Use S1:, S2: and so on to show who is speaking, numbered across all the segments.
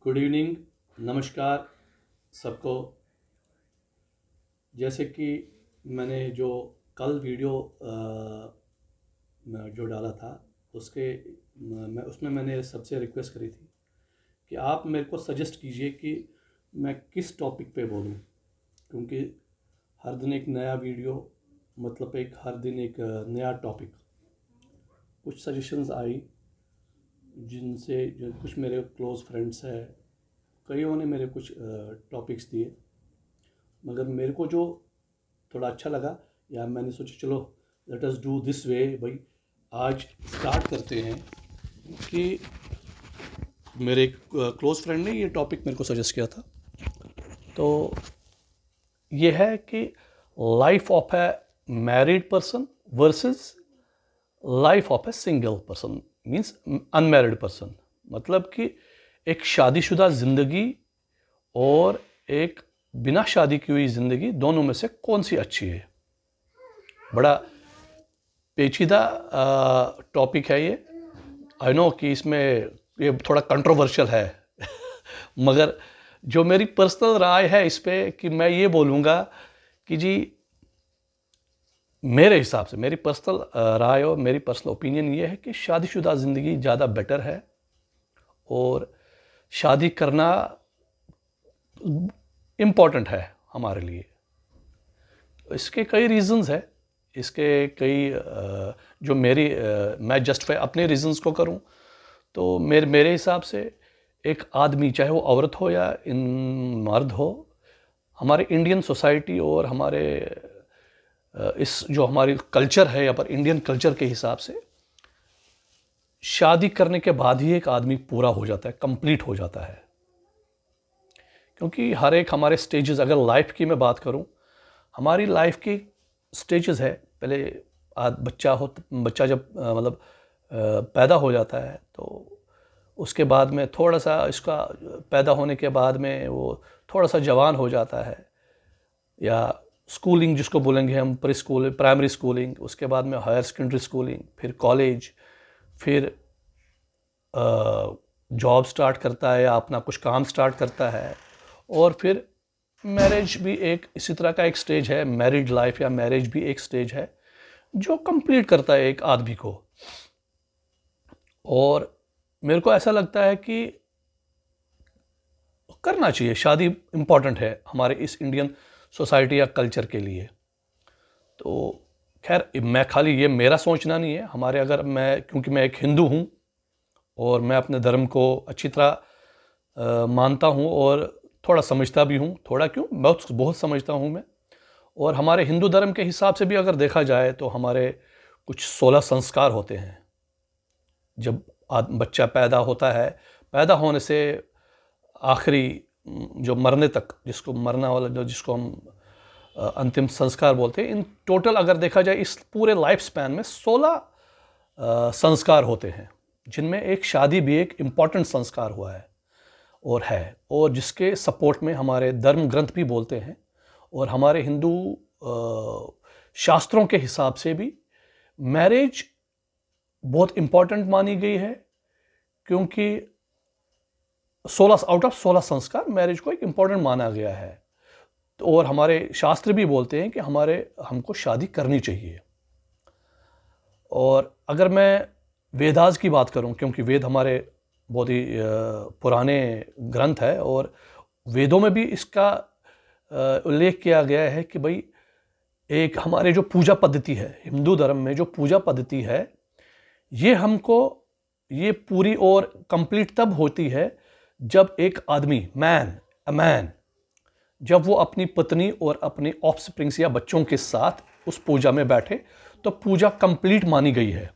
S1: Good evening, नमस्कार सबको। जैसे कि मैंने जो कल वीडियो जो डाला था उसके मैं उसमें मैंने सबसे रिक्वेस्ट करी थी कि आप मेरे को सजेस्ट कीजिए कि मैं किस टॉपिक पे बोलूं, क्योंकि हर दिन एक नया वीडियो, मतलब एक हर दिन एक नया टॉपिक। कुछ सजेशंस आई जिनसे जो कुछ मेरे क्लोज़ फ्रेंड्स हैं, कईयों ने मेरे कुछ टॉपिक्स दिए, मगर मेरे को जो थोड़ा अच्छा लगा, या मैंने सोचा चलो let us do this way भाई। आज स्टार्ट करते हैं कि मेरे क्लोज़ फ्रेंड ने ये टॉपिक मेरे को सजेस्ट किया था। तो ये है कि life of A married person versus life of a single person, means unmarried person. मतलब कि एक शादीशुदा ज़िंदगी और एक बिना शादी की हुई ज़िंदगी, दोनों में से कौन सी अच्छी है। बड़ा पेचीदा टॉपिक है ये। आई नो कि इसमें ये थोड़ा कंट्रोवर्शियल है मगर जो मेरी पर्सनल राय है इस पे कि मैं ये बोलूँगा कि जी, मेरे हिसाब से मेरी पर्सनल राय और मेरी पर्सनल ओपिनियन ये है कि शादीशुदा ज़िंदगी ज़्यादा बेटर है और शादी करना इम्पॉर्टेंट है हमारे लिए। इसके कई रीज़न्स है। इसके कई जो मेरी मैं जस्टिफाई अपने रीज़न्स को करूं तो मेरे हिसाब से एक आदमी, चाहे वो औरत हो या मर्द हो, हमारे इंडियन सोसाइटी और हमारे इस जो हमारी कल्चर है, या पर इंडियन कल्चर के हिसाब से शादी करने के बाद ही एक आदमी पूरा हो जाता है, कंप्लीट हो जाता है। क्योंकि हर एक हमारे स्टेजेस, अगर लाइफ की मैं बात करूं, हमारी लाइफ की स्टेजेस है। पहले बच्चा जब मतलब पैदा हो जाता है, तो उसके बाद में थोड़ा सा इसका पैदा होने के बाद में वो थोड़ा सा जवान हो जाता है, या स्कूलिंग जिसको बोलेंगे हम, प्री स्कूल, प्राइमरी स्कूलिंग, उसके बाद में हायर सेकेंडरी स्कूलिंग, फिर कॉलेज, फिर जॉब स्टार्ट करता है या अपना कुछ काम स्टार्ट करता है, और फिर मैरिज भी एक इसी तरह का एक स्टेज है। मैरिड लाइफ या मैरिज भी एक स्टेज है जो कंप्लीट करता है एक आदमी को। और मेरे को ऐसा लगता है कि करना चाहिए, शादी इम्पॉर्टेंट है हमारे इस इंडियन सोसाइटी या कल्चर के लिए। तो खैर, मैं खाली ये मेरा सोचना नहीं है, हमारे अगर क्योंकि मैं एक हिंदू हूँ और मैं अपने धर्म को अच्छी तरह मानता हूँ और थोड़ा समझता भी हूँ। थोड़ा क्यों, बहुत समझता हूँ मैं। और हमारे हिंदू धर्म के हिसाब से भी अगर देखा जाए तो हमारे कुछ 16 संस्कार होते हैं। जब बच्चा पैदा होता है, पैदा होने से आखिरी जो मरने तक, जिसको मरना वाला, जिसको हम अंतिम संस्कार बोलते हैं, इन टोटल अगर देखा जाए इस पूरे लाइफ स्पैन में 16 संस्कार होते हैं, जिनमें एक शादी भी एक इम्पॉर्टेंट संस्कार हुआ है और जिसके सपोर्ट में हमारे धर्म ग्रंथ भी बोलते हैं। और हमारे हिंदू शास्त्रों के हिसाब से भी मैरिज बहुत इम्पॉर्टेंट मानी गई है, क्योंकि 16 आउट ऑफ 16 संस्कार मैरिज को एक इम्पॉर्टेंट माना गया है। और हमारे शास्त्र भी बोलते हैं कि हमको शादी करनी चाहिए। और अगर मैं वेदास की बात करूं, क्योंकि वेद हमारे बहुत ही पुराने ग्रंथ है और वेदों में भी इसका उल्लेख किया गया है कि भाई, एक हमारे जो पूजा पद्धति है, हिंदू धर्म में जो पूजा पद्धति है, ये पूरी और कंप्लीट तब होती है जब एक आदमी, मैन, जब वो अपनी पत्नी और अपने ऑफस्प्रिंग्स या बच्चों के साथ उस पूजा में बैठे, तो पूजा कंप्लीट मानी गई है।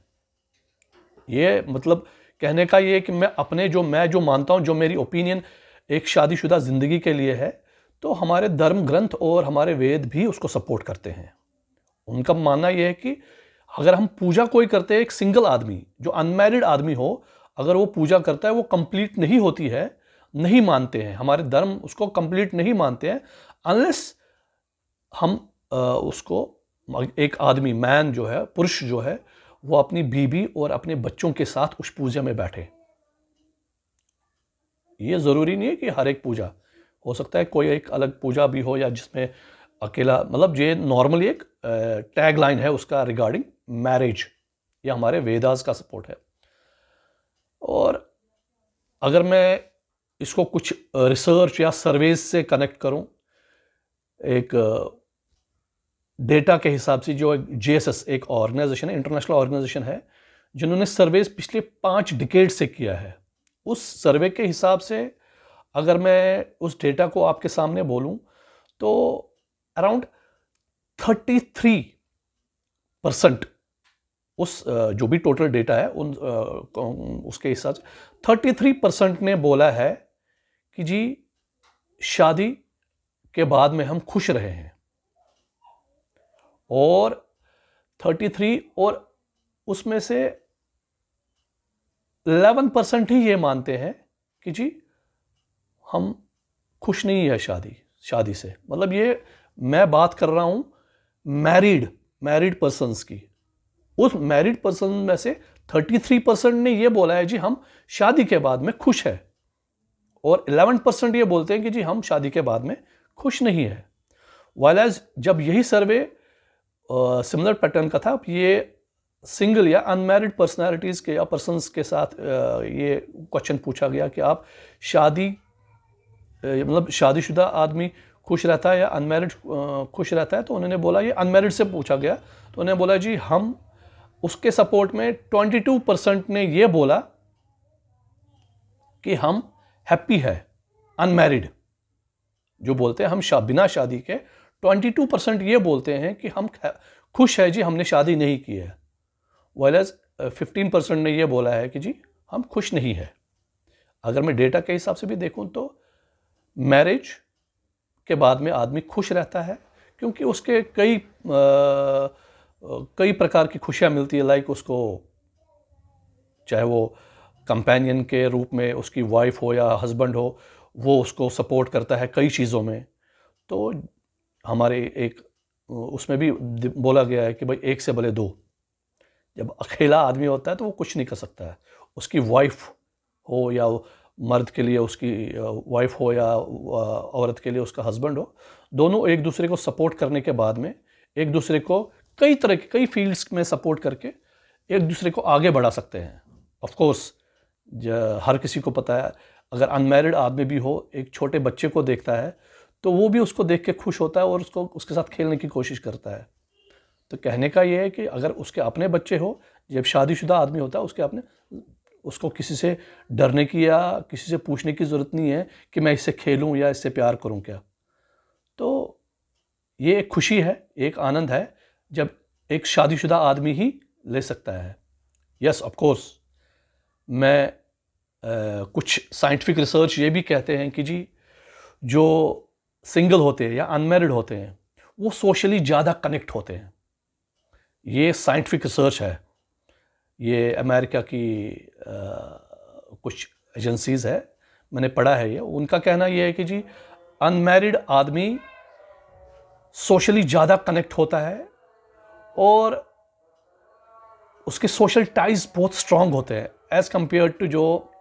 S1: ये मतलब कहने का ये कि मैं जो मानता हूँ, जो मेरी ओपिनियन एक शादीशुदा ज़िंदगी के लिए है, तो हमारे धर्म ग्रंथ और हमारे वेद भी उसको सपोर्ट करते हैं। उनका मानना यह है कि अगर हम पूजा कोई करते हैं, एक सिंगल आदमी जो अनमैरिड आदमी हो, अगर वो पूजा करता है, वो कंप्लीट नहीं होती है, नहीं मानते हैं, हमारे धर्म उसको कंप्लीट नहीं मानते हैं, अनलेस हम उसको, एक आदमी, मैन जो है, पुरुष जो है, वो अपनी बीवी और अपने बच्चों के साथ उस पूजा में बैठे। ये ज़रूरी नहीं है कि हर एक पूजा, हो सकता है कोई एक अलग पूजा भी हो या जिसमें अकेला, मतलब ये नॉर्मली एक टैग लाइन है उसका रिगार्डिंग मैरिज, ये हमारे वेदास का सपोर्ट है। और अगर मैं इसको कुछ रिसर्च या सर्वेज से कनेक्ट करूं, एक डेटा के हिसाब से, जो JSS एक ऑर्गेनाइजेशन है, इंटरनेशनल ऑर्गेनाइजेशन है, जिन्होंने सर्वेज पिछले 5 डिकेड से किया है, उस सर्वे के हिसाब से अगर मैं उस डेटा को आपके सामने बोलूं तो अराउंड 33% उस जो भी टोटल डेटा है उसके हिसाब से 33% ने बोला है कि जी शादी के बाद में हम खुश रहे हैं, और 33 और उसमें से 11% ही ये मानते हैं कि जी हम खुश नहीं है शादी से। मतलब ये मैं बात कर रहा हूं मैरिड पर्सन्स की। उस मैरिड पर्सन में से 33% ने ये बोला है जी हम शादी के बाद में खुश है, और 11% ये बोलते हैं कि जी हम शादी के बाद में खुश नहीं है। वाइल एज जब यही सर्वे सिमिलर पैटर्न का था, ये सिंगल या अनमैरिड पर्सनालिटीज के या पर्सन्स के साथ ये क्वेश्चन पूछा गया कि आप मतलब शादीशुदा आदमी खुश रहता है या अनमैरिड खुश रहता है, तो उन्होंने बोला, ये अनमैरिड से पूछा गया तो उन्होंने बोला जी हम, उसके सपोर्ट में 22% ने ये बोला कि हम हैप्पी है अनमैरिड, जो बोलते हैं हम बिना शादी के। 22% ये बोलते हैं कि हम खुश है जी हमने शादी नहीं की है, वाइल एज 15% ने ये बोला है कि जी हम खुश नहीं है। अगर मैं डेटा के हिसाब से भी देखूं तो मैरिज के बाद में आदमी खुश रहता है, क्योंकि उसके कई प्रकार की खुशियां मिलती है, लाइक उसको चाहे वो कंपेनियन के रूप में उसकी वाइफ हो या हस्बैंड हो, वो उसको सपोर्ट करता है कई चीज़ों में। तो हमारे एक उसमें भी बोला गया है कि भाई एक से भले दो। जब अकेला आदमी होता है तो वो कुछ नहीं कर सकता है, उसकी वाइफ हो या मर्द के लिए उसकी वाइफ हो या औरत के लिए उसका हस्बैंड हो, दोनों एक दूसरे को सपोर्ट करने के बाद में एक दूसरे को कई फील्ड्स में सपोर्ट करके एक दूसरे को आगे बढ़ा सकते हैं। ऑफ कोर्स हर किसी को पता है, अगर अनमैरिड आदमी भी हो, एक छोटे बच्चे को देखता है तो वो भी उसको देख के खुश होता है और उसको उसके साथ खेलने की कोशिश करता है। तो कहने का ये है कि अगर उसके अपने बच्चे हो, जब शादीशुदा आदमी होता है, उसको किसी से डरने की या किसी से पूछने की ज़रूरत नहीं है कि मैं इससे खेलूं या इससे प्यार करूं क्या। तो ये एक खुशी है, एक आनंद है जब एक शादीशुदा आदमी ही ले सकता है। यस ऑफ कोर्स मैं कुछ साइंटिफिक रिसर्च ये भी कहते हैं कि जी जो सिंगल होते हैं या अनमैरिड होते हैं वो सोशली ज़्यादा कनेक्ट होते हैं। ये साइंटिफिक रिसर्च है, ये अमेरिका की कुछ एजेंसीज़ है, मैंने पढ़ा है ये। उनका कहना ये है कि जी अनमैरिड आदमी सोशली ज़्यादा कनेक्ट होता है और उसके सोशल टाइज बहुत स्ट्रांग होते हैं एज़ कंपेयर टू जो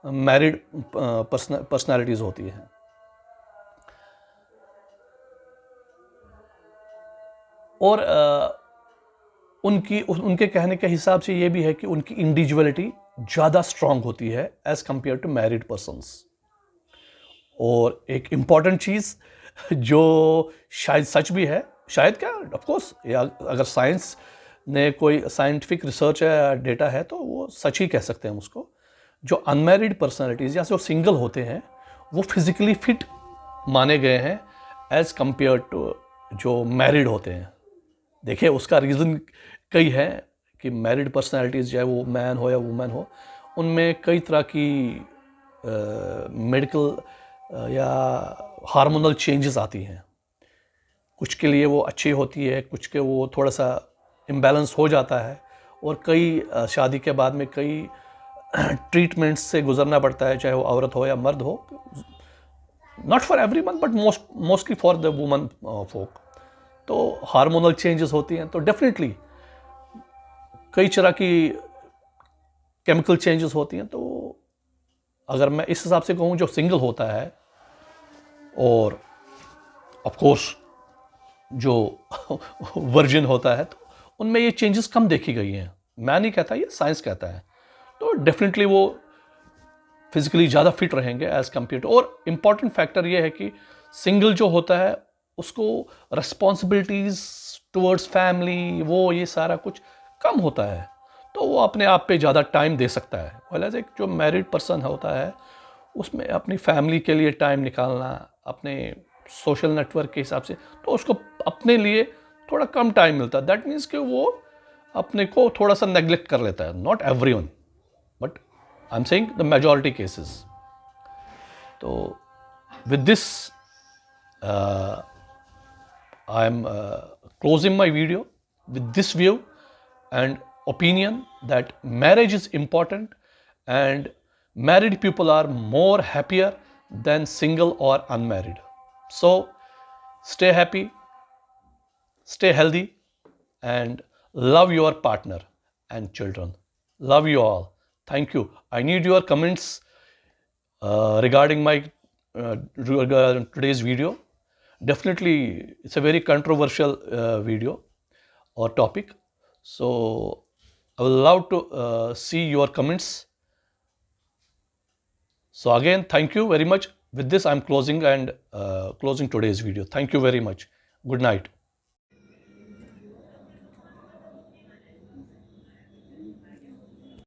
S1: मैरिड पर्सनालिटीज़ होती हैं। और उनके कहने के हिसाब से ये भी है कि उनकी इंडिविजुअलिटी ज़्यादा स्ट्रांग होती है as compare to married persons. और एक इम्पॉर्टेंट चीज़ जो शायद सच भी है, शायद क्या ऑफ कोर्स, अगर साइंस ने कोई साइंटिफिक रिसर्च या डेटा है तो वो सच ही कह सकते हैं हम उसको, जो अनमैरिड पर्सनालिटीज़ या जो सिंगल होते हैं वो फिज़िकली फिट माने गए हैं एज़ कंपेयर टू जो मैरिड होते हैं। देखिए उसका रीज़न कई है कि मैरिड पर्सनालिटीज़ चाहे वो मैन हो या वुमेन हो, उनमें कई तरह की मेडिकल या हार्मोनल चेंजेस आती हैं। कुछ के लिए वो अच्छी होती है, कुछ के वो थोड़ा सा इम्बैलेंस हो जाता है, और कई शादी के बाद में कई ट्रीटमेंट्स से गुजरना पड़ता है, चाहे वो औरत हो या मर्द हो। Not for everyone but mostly for the woman folk. तो हार्मोनल चेंजेस होती हैं, तो डेफिनेटली कई तरह की केमिकल चेंजेस होती हैं। तो अगर मैं इस हिसाब से कहूँ, जो सिंगल होता है और ऑफ कोर्स जो वर्जिन होता है, तो उनमें ये चेंजेस कम देखी गई हैं। मैं नहीं कहता, ये साइंस कहता है। तो डेफिनेटली वो फिजिकली ज़्यादा फिट रहेंगे एज कम्पेयर टू। और इम्पॉर्टेंट फैक्टर ये है कि सिंगल जो होता है उसको रिस्पॉन्सिबिलिटीज़ टुवर्ड्स फैमिली, वो ये सारा कुछ कम होता है, तो वो अपने आप पे ज़्यादा टाइम दे सकता है। वेल एज एक जो मैरिड पर्सन होता है, उसमें अपनी फैमिली के लिए टाइम निकालना, अपने सोशल नेटवर्क के हिसाब से, तो उसको अपने लिए थोड़ा कम टाइम मिलता है। दैट मीन्स कि वो अपने को थोड़ा सा नेग्लेक्ट कर लेता है। Not everyone, but I am saying the majority cases. तो with this I am closing my video with this view and opinion that marriage is important and married people are more happier than single or unmarried. So stay happy, stay healthy, and love your partner and children. Love you all. Thank you. I need your comments regarding my today's video. Definitely it's a very controversial video or topic, so I will love to see your comments. So again, thank you very much. With this I'm closing and closing today's video. Thank you very much. Good night.